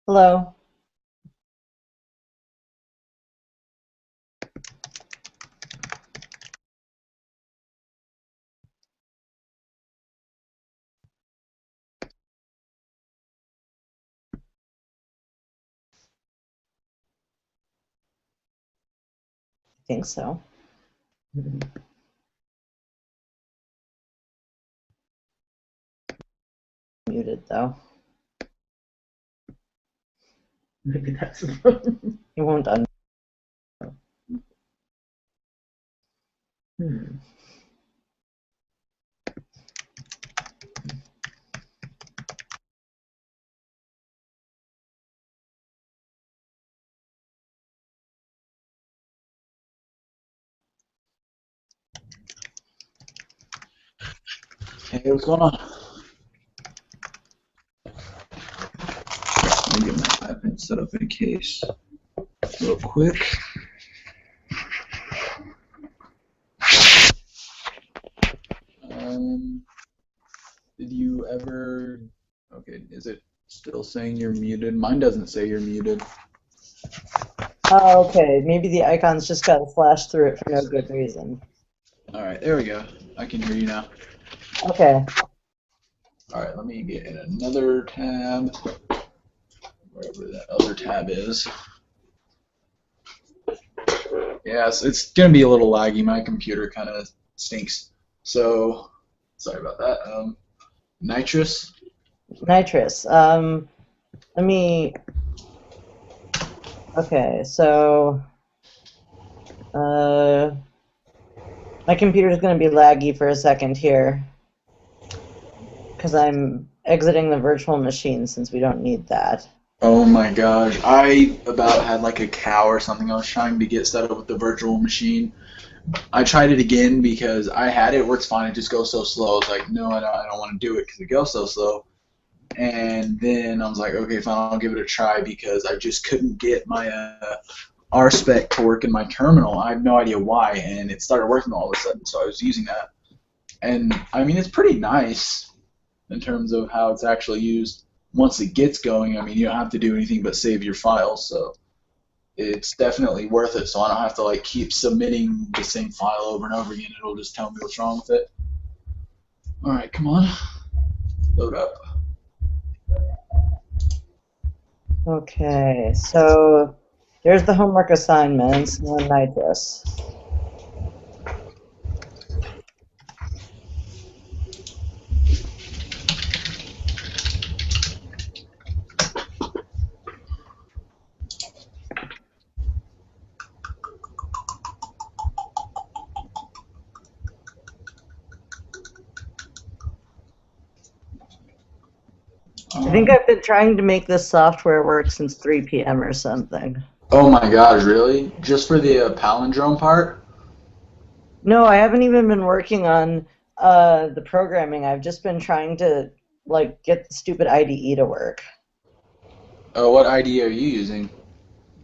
Hello. I think so. Muted though. Maybe that's He won't un. hmm. Hey, what's going on? Let me get my iPad set up in case real quick. Did you ever? Okay, is it still saying you're muted? Mine doesn't say you're muted. Oh, okay. Maybe the icons just got flashed through it for no good reason. All right, there we go. I can hear you now. Okay. All right, let me get in another tab, wherever that other tab is. Yes, it's gonna be a little laggy. My computer kind of stinks. So, sorry about that. Nitrous. Nitrous. Let me. Okay. So, uh, my computer's going to be laggy for a second here because I'm exiting the virtual machine since we don't need that. Oh my gosh, I about had like a cow or something. I was trying to get set up with the virtual machine. I tried it again because I had it, it works fine. It just goes so slow. It's like, no, I don't want to do it because it goes so slow. And then I was like, okay, fine, I'll give it a try because I just couldn't get my RSpec to work in my terminal. I have no idea why, and it started working all of a sudden. So I was using that, and I mean, it's pretty nice in terms of how it's actually used. Once it gets going, I mean, you don't have to do anything but save your files, so it's definitely worth it. So I don't have to like keep submitting the same file over and over again. It'll just tell me what's wrong with it. All right, come on, load up. Okay. So, there's the homework assignments on nitrous. I think I've been trying to make this software work since 3 p.m. or something. Oh my gosh, really? Just for the palindrome part? No, I haven't even been working on the programming. I've just been trying to like get the stupid IDE to work. What ID are you using?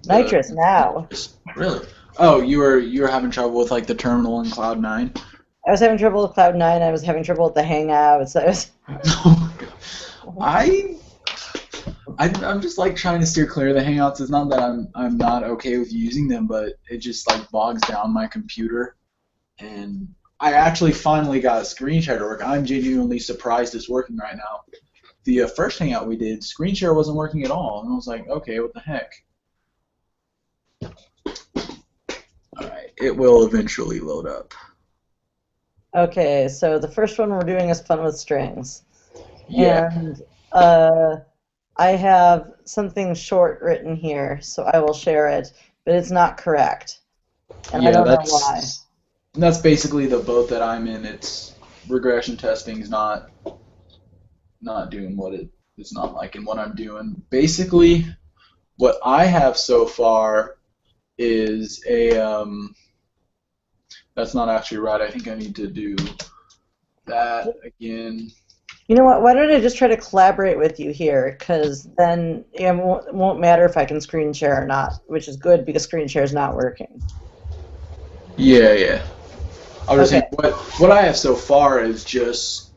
The Nitrous now. really? Oh, you were having trouble with like the terminal in Cloud 9? I was having trouble with Cloud 9. I was having trouble with the Hangouts. Oh my god. I I'm just like trying to steer clear of the Hangouts. It's not that I'm not okay with using them, but it just like bogs down my computer. And I actually finally got a screen share to work. I'm genuinely surprised it's working right now. The first Hangout we did, screen share wasn't working at all, and I was like, okay, what the heck? All right, it will eventually load up. Okay, so the first one we're doing is fun with strings. Yeah, And I have something short written here, so I will share it, but it's not correct. And I yeah, don't know why. that's basically the boat that I'm in. It's regression testing is not doing what it's not liking what I'm doing. Basically, what I have so far is a that's not actually right. I think I need to do that again. You know what? Why don't I just try to collaborate with you here? Because then it won't matter if I can screen share or not, which is good because screen share is not working. Yeah, yeah. I was just Okay. saying what I have so far is just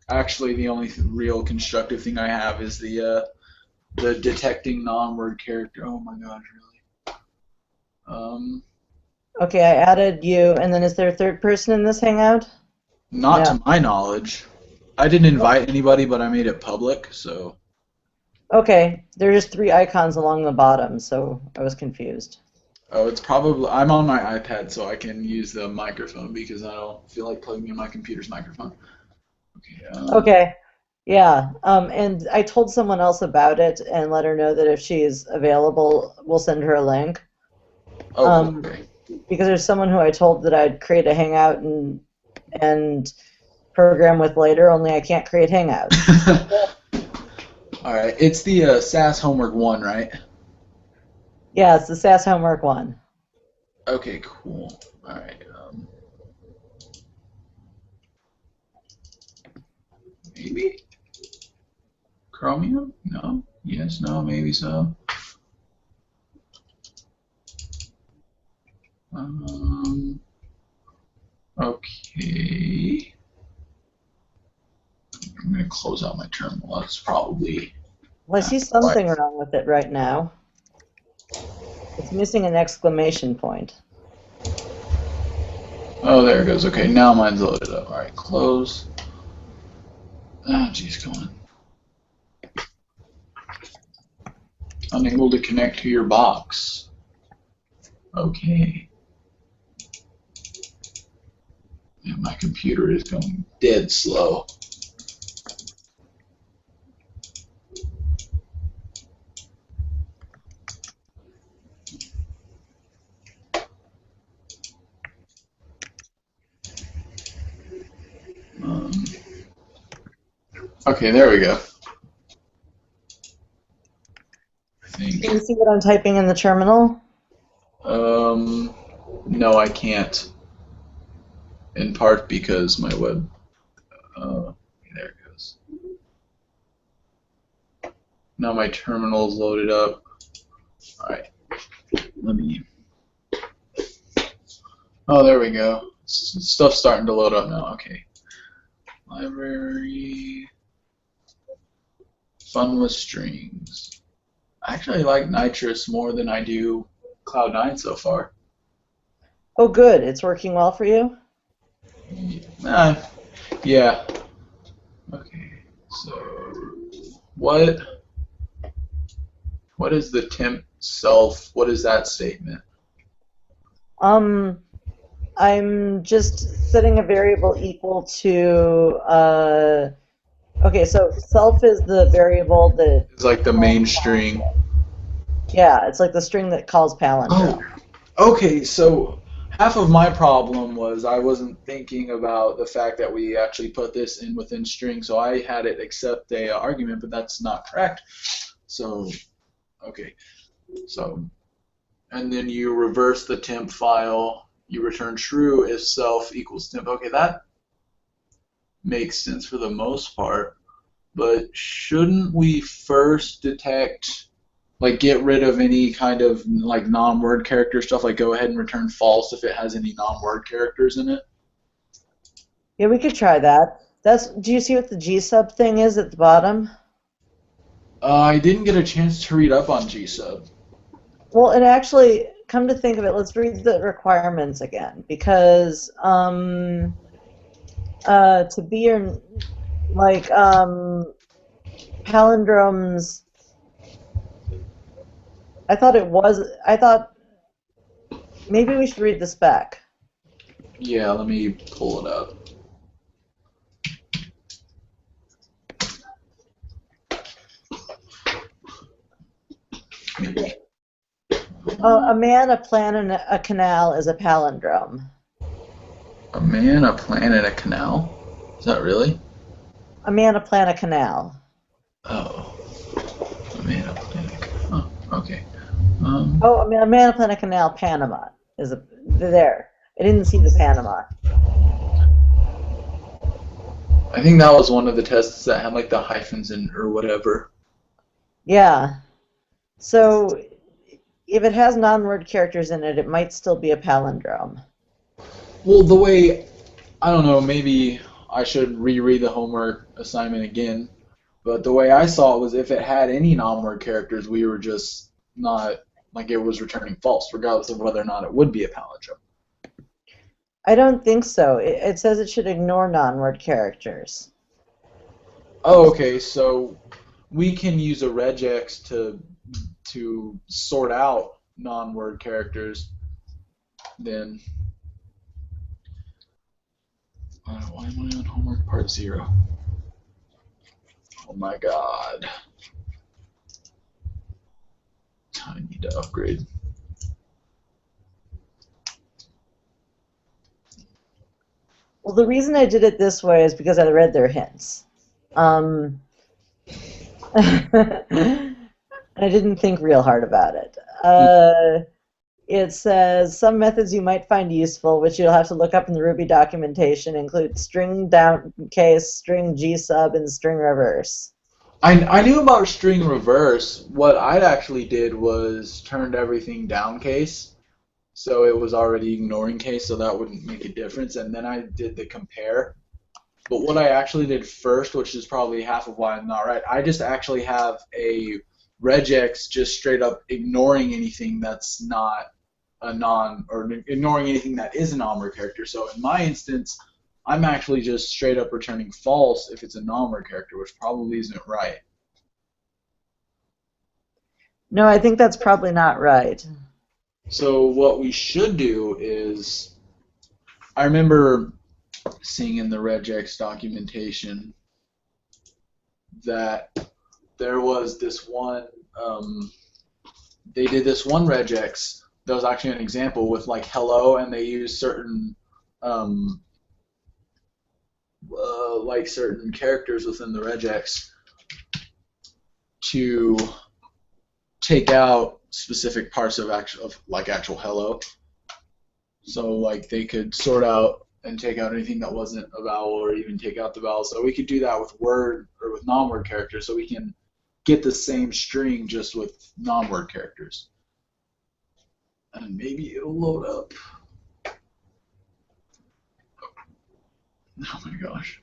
actually the only real constructive thing I have is the The detecting non-word character. Oh my gosh, really? Okay, I added you, and then is there a third person in this hangout? Not No. to my knowledge. I didn't invite anybody, but I made it public, so. Okay, there are just 3 icons along the bottom, so I was confused. Oh, it's probably. I'm on my iPad, so I can use the microphone because I don't feel like plugging in my computer's microphone. Okay. Okay, yeah, and I told someone else about it and let her know that if she is available, we'll send her a link. Oh, cool. Okay. Because there's someone who I told that I'd create a hangout and program with later, only I can't create hangouts. All right. It's the SAS Homework 1, right? Yeah, it's the SAS Homework one. Okay, cool. All right. Maybe Chromium? No. Yes. No. Maybe so. Okay. I'm gonna close out my terminal. That's probably. Well, I see something wrong with it right now. It's missing an exclamation point. Oh, there it goes. Okay, now mine's loaded up. All right, close. Ah, geez, come on. Unable to connect to your box. Okay. Yeah, my computer is going dead slow. Okay, there we go. I think. Can you see what I'm typing in the terminal? No, I can't. In part because my web. There it goes. Now my terminal's loaded up. All right. Let me. Oh, there we go. Stuff's starting to load up now. Okay. Library. Fun with strings. I actually like Nitrous more than I do Cloud9 so far. Oh, good. It's working well for you? Yeah. Okay. So, what is the temp self? What is that statement? I'm just setting a variable equal to, okay, so self is the variable that... It's like the main string. Yeah, it's like the string that calls palindrome. Oh, okay, so half of my problem was I wasn't thinking about the fact that we actually put this in within string, so I had it accept a argument, but that's not correct. So, okay, so, and then you reverse the temp file, you return true if self equals temp. Okay, that makes sense for the most part, but shouldn't we first detect, like, get rid of any kind of like non-word character stuff, like go ahead and return false if it has any non-word characters in it? Yeah, we could try that. Do you see what the G-sub thing is at the bottom? I didn't get a chance to read up on G-sub. Well, and actually, come to think of it, let's read the requirements again, because to be your, like, palindromes, I thought maybe we should read the spec. Yeah, let me pull it up. A man, a plan, and a canal is a palindrome. A man, a plan, and a canal? Is that really? A man, a plan, a canal. Oh. A man, a plan, a canal. Oh, okay. Oh, a man, a plan, a canal, Panama is there. I didn't see the Panama. I think that was one of the tests that had like the hyphens in or whatever. Yeah. So if it has non-word characters in it, it might still be a palindrome. Well, the way, I don't know, maybe I should reread the homework assignment again. But the way I saw it was if it had any non-word characters, we were just not, like it was returning false, regardless of whether or not it would be a palindrome. I don't think so. It says it should ignore non-word characters. Oh, okay, so we can use a regex to sort out non-word characters. Then, why am I on homework part 0? Oh my god. I need to upgrade. Well, the reason I did it this way is because I read their hints. I didn't think real hard about it. It says some methods you might find useful, which you'll have to look up in the Ruby documentation, include string downcase, string gsub, and string reverse. I knew about string reverse. What I'd actually did was turned everything downcase, so it was already ignoring case, so that wouldn't make a difference. And then I did the compare. But what I actually did first, which is probably half of why I'm not right, I just actually have a regex just straight up ignoring anything that's not a non, or ignoring anything that is a non-word character. So in my instance, I'm actually just straight up returning false if it's a non-word character, which probably isn't right. No, I think that's probably not right. So what we should do is, I remember seeing in the regex documentation that there was this one, they did this one regex that was actually an example with like hello, and they used certain like certain characters within the regex to take out specific parts of actual hello. So like they could sort out and take out anything that wasn't a vowel, or even take out the vowel. So we could do that with word or with non-word characters, so we can get the same string just with non-word characters. And maybe it'll load up. Oh my gosh.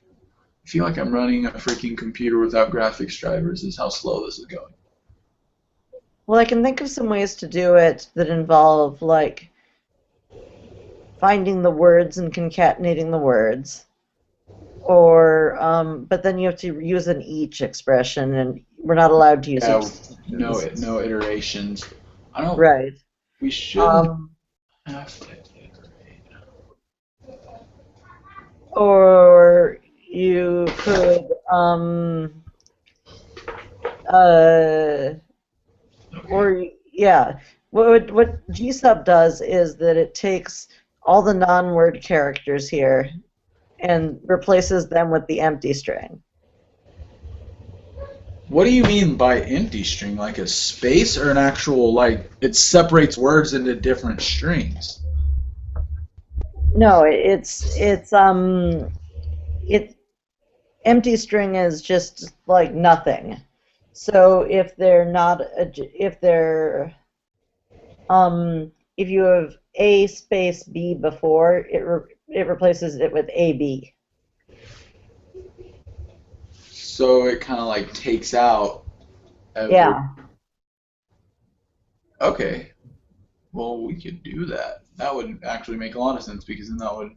I feel like I'm running a freaking computer without graphics drivers is how slow this is going. Well, I can think of some ways to do it that involve, like, finding the words and concatenating the words. Or, but then you have to use an each expression, and we're not allowed to use each. No iterations. I don't. Right. We shouldn't have to iterate. Or you could, or yeah, what gsub does is that it takes all the non-word characters here and replaces them with the empty string. What do you mean by empty string? Like a space, or an actual, like, it separates words into different strings? No, empty string is just like nothing. So if they're not, if you have A space B before, it replaces it with AB. So it kind of like takes out every... Yeah. Okay. Well, we could do that. That would actually make a lot of sense, because then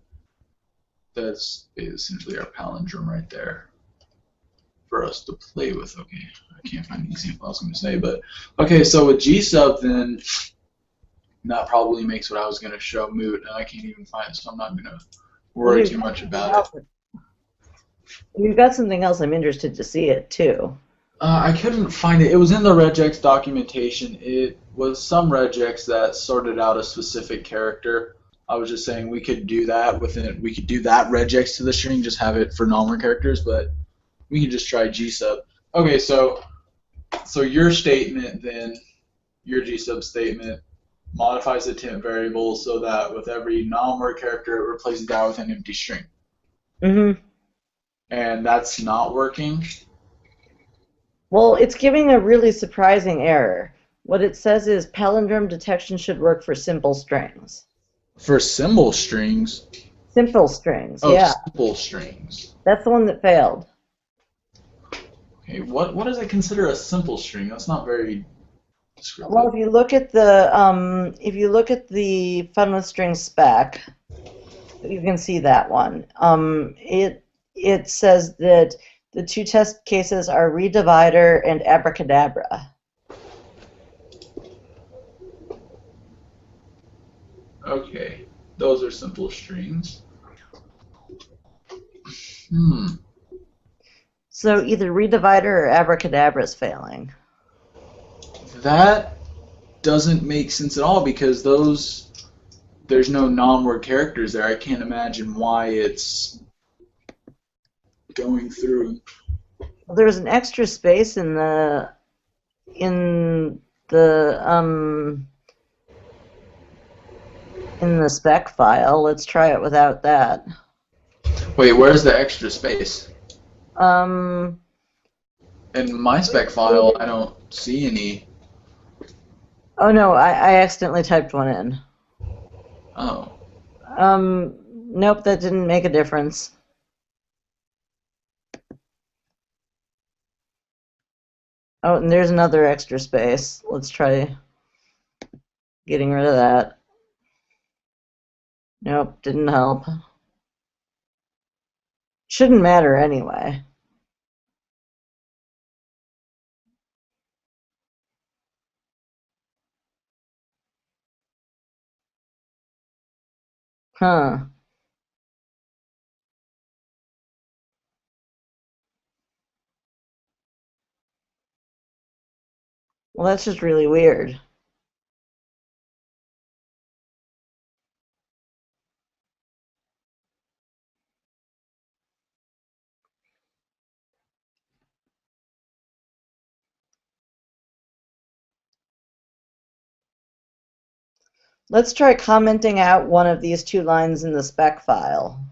that's essentially our palindrome right there for us to play with. Okay, I can't find the example I was going to say, but okay, so with gsub, then that probably makes what I was going to show moot, and I can't even find it, so I'm not going to worry too much about it. You've got something else. I'm interested to see it too. I couldn't find it. It was in the regex documentation. It was some regex that sorted out a specific character. I was just saying we could do that we could do that regex to the string, just have it for non-word characters, but we can just try gsub. Okay, so your statement then, your gsub statement, modifies the temp variable so that with every non-word character it replaces that with an empty string. Mm-hmm. And that's not working? Well, it's giving a really surprising error. What it says is palindrome detection should work for simple strings. For symbol strings? Simple strings, oh, yeah. Simple strings. That's the one that failed. Okay, what does it consider a simple string? That's not very descriptive. Well, if you look at the Fun with Strings spec, you can see that one. It says that the two test cases are redivider and abracadabra. Okay, those are simple strings. Hmm. So either redivider or abracadabra is failing. That doesn't make sense at all because there's no non-word characters there. I can't imagine why it's going through. Well, there's an extra space in the in the spec file. Let's try it without that. Wait, where's the extra space? Um, In my spec file, I don't see any. oh no, I accidentally typed one in. Oh. Nope, that didn't make a difference. Oh, and there's another extra space. Let's try getting rid of that. Nope, didn't help. Shouldn't matter anyway. Huh. Well, that's just really weird. Let's try commenting out one of these two lines in the spec file.